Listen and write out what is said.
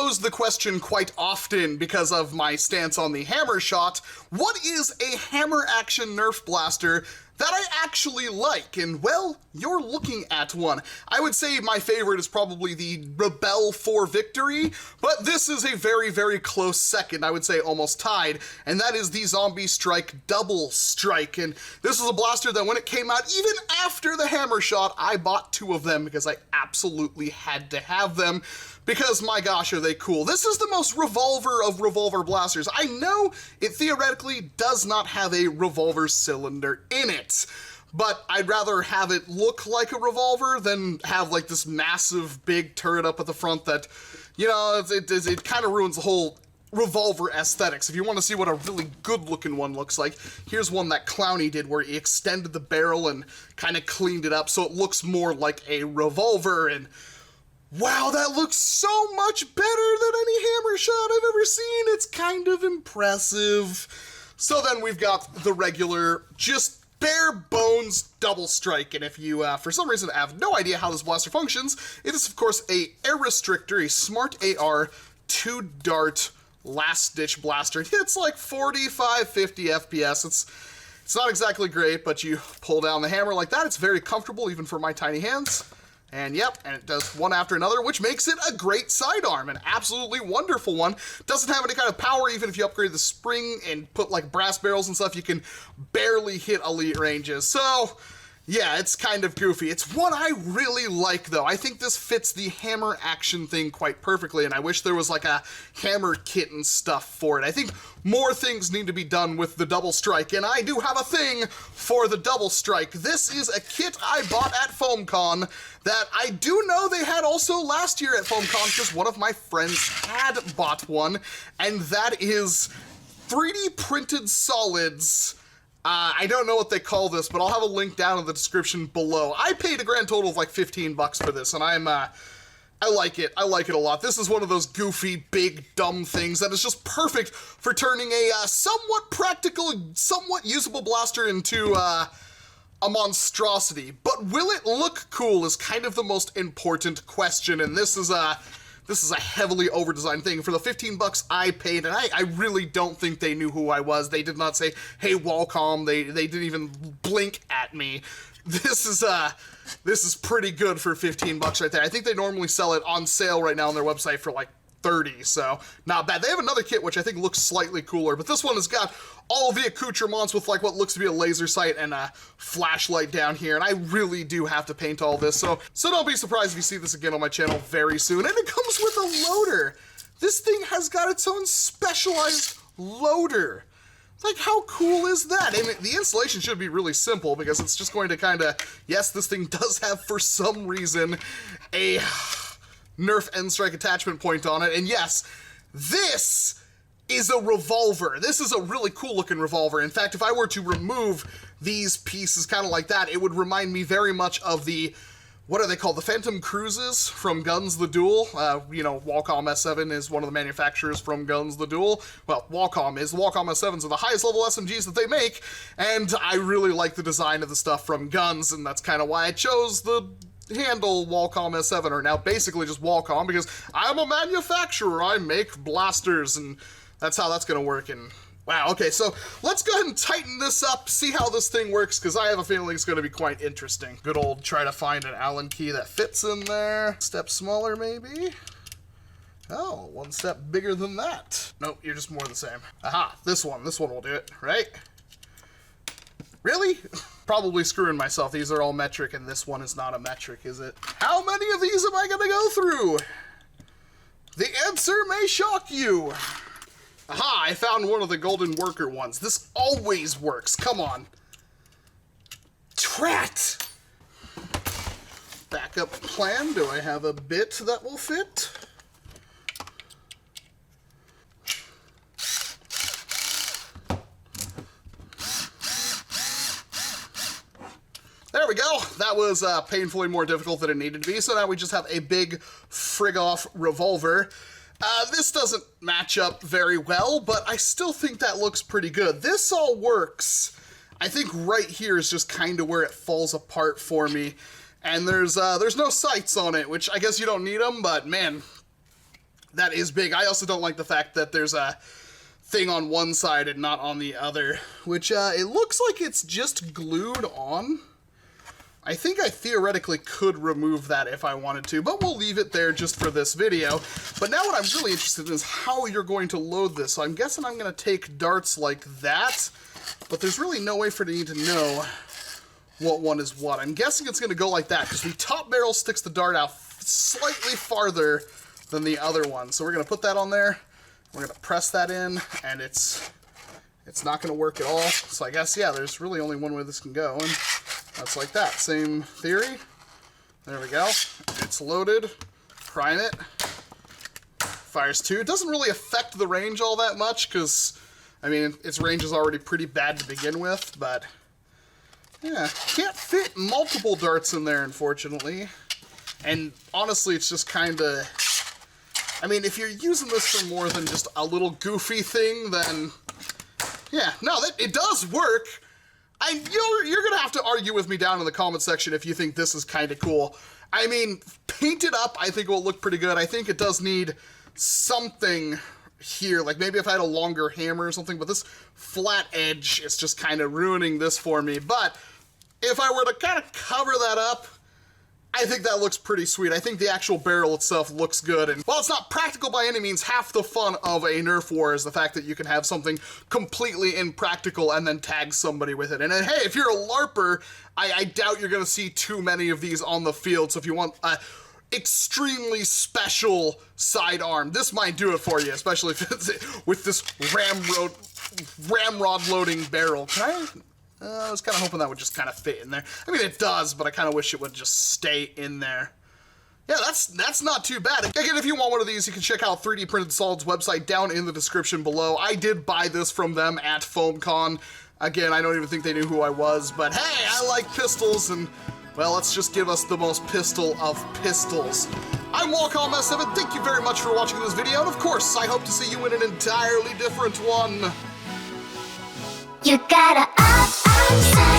posed the question quite often because of my stance on the hammer shot. What is a hammer action Nerf blaster that I actually like? And, well, you're looking at one. I would say my favorite is probably the Rebel 4 Victory, but this is a very, very close second, I would say almost tied, and that is the Zombiestrike Doublestrike. And this is a blaster that when it came out, even after the hammer shot, I bought 2 of them because I absolutely had to have them, because my gosh, are they cool. This is the most revolver of revolver blasters. I know it theoretically does not have a revolver cylinder in it, but I'd rather have it look like a revolver than have like this massive big turret up at the front that, you know, it kind of ruins the whole revolver aesthetics. If you want to see what a really good looking one looks like, here's one that Clowny did where he extended the barrel and kind of cleaned it up so it looks more like a revolver. And wow, that looks so much better than any hammer shot I've ever seen. It's kind of impressive. So then we've got the regular, just bare bones double strike. And if you, for some reason, have no idea how this blaster functions, it is, of course, a air restrictor, a smart AR, 2-dart, last-ditch blaster. It hits like 45, 50 FPS. It's not exactly great, but you pull down the hammer like that. It's very comfortable, even for my tiny hands. And yep, and it does one after another, which makes it a great sidearm, an absolutely wonderful one. Doesn't have any kind of power, even if you upgrade the spring and put like brass barrels and stuff, you can barely hit elite ranges. So yeah, it's kind of goofy. It's one I really like, though. I think this fits the hammer action thing quite perfectly, and I wish there was like a hammer kit and stuff for it. I think more things need to be done with the double strike, and I do have a thing for the double strike. This is a kit I bought at FoamCon that I do know they had also last year at FoamCon because one of my friends had bought one, and that is 3D printed solids. I don't know what they call this, but I'll have a link down in the description below. I paid a grand total of like 15 bucks for this, and I like it. I like it a lot. This is one of those goofy, big, dumb things that is just perfect for turning a somewhat practical, somewhat usable blaster into a monstrosity. But will it look cool is kind of the most important question, and this is a heavily over-designed thing. For the 15 bucks I paid, and I really don't think they knew who I was. They did not say, hey, Walcom. They didn't even blink at me. This is pretty good for 15 bucks right there. I think they normally sell it on sale right now on their website for like 30, so not bad. They have another kit which I think looks slightly cooler, but this one has got all of the accoutrements with like what looks to be a laser sight and a flashlight down here, and I really do have to paint all this, so don't be surprised if you see this again on my channel very soon. And it comes with a loader. This thing has got its own specialized loader. Like, how cool is that? I mean, the installation should be really simple because it's just going to kind of, yes, this thing does have, for some reason, a NERF N-Strike attachment point on it, and yes, this is a revolver. This is a really cool looking revolver. In fact, if I were to remove these pieces kind of like that, it would remind me very much of the, what are they called? The Phantom Cruises from Guns the Duel. You know, Walcom S7 is one of the manufacturers from Guns the Duel. Well, Walcom is. The Walcom S7s are the highest level SMGs that they make, and I really like the design of the stuff from Guns, and that's kind of why I chose the handle Walcom S7, or now basically just Walcom, because I'm a manufacturer. I make blasters, and that's how that's going to work. And wow, okay, so let's go ahead and tighten this up, see how this thing works, because I have a feeling it's going to be quite interesting. Good old try to find an Allen key that fits in there. Step smaller, maybe? Oh, one step bigger than that. Nope, you're just more the same. Aha, this one will do it, right? Really? Probably screwing myself. These are all metric, and this one is not a metric, is it? How many of these am I going to go through? The answer may shock you. Aha, I found one of the golden worker ones. This always works. Come on. Trat! Backup plan. Do I have a bit that will fit? There we go. That was painfully more difficult than it needed to be, so now we just have a big frig-off revolver. This doesn't match up very well, but I still think that looks pretty good. This all works. I think right here is just kind of where it falls apart for me. And there's no sights on it, which I guess you don't need them, but man, that is big. I also don't like the fact that there's a thing on one side and not on the other, which it looks like it's just glued on. I think I theoretically could remove that if I wanted to, but we'll leave it there just for this video. But now what I'm really interested in is how you're going to load this. So I'm guessing I'm going to take darts like that, but there's really no way for me to know what one is what. I'm guessing it's going to go like that, because the top barrel sticks the dart out slightly farther than the other one. So we're going to put that on there. We're going to press that in, and it's not going to work at all. So I guess, yeah, there's really only one way this can go, and that's like that. Same theory. There we go. It's loaded. Prime it. Fires 2. It doesn't really affect the range all that much, because, I mean, its range is already pretty bad to begin with, but yeah, can't fit multiple darts in there, unfortunately. And honestly, it's just kind of, I mean, if you're using this for more than just a little goofy thing, then yeah, no, it does work. You're gonna have to argue with me down in the comment section if you think this is kind of cool. I mean, painted up, I think it will look pretty good. I think it does need something here, like maybe if I had a longer hammer or something, but this flat edge is just kind of ruining this for me. But if I were to kind of cover that up, I think that looks pretty sweet. I think the actual barrel itself looks good, and while it's not practical by any means, half the fun of a Nerf war is the fact that you can have something completely impractical and then tag somebody with it. And hey, if you're a LARPer, I doubt you're gonna see too many of these on the field, so if you want a extremely special sidearm, this might do it for you, especially if it's with this ramrod loading barrel. I was kind of hoping that would just kind of fit in there. I mean, it does, but I kind of wish it would just stay in there. Yeah, that's not too bad. Again, if you want one of these, you can check out 3D Printed Solid's website down in the description below. I did buy this from them at FoamCon. Again, I don't even think they knew who I was, but hey, I like pistols, and well, let's just give us the most pistol of pistols. I'm Walcom S7, thank you very much for watching this video, and of course, I hope to see you in an entirely different one. You gotta up,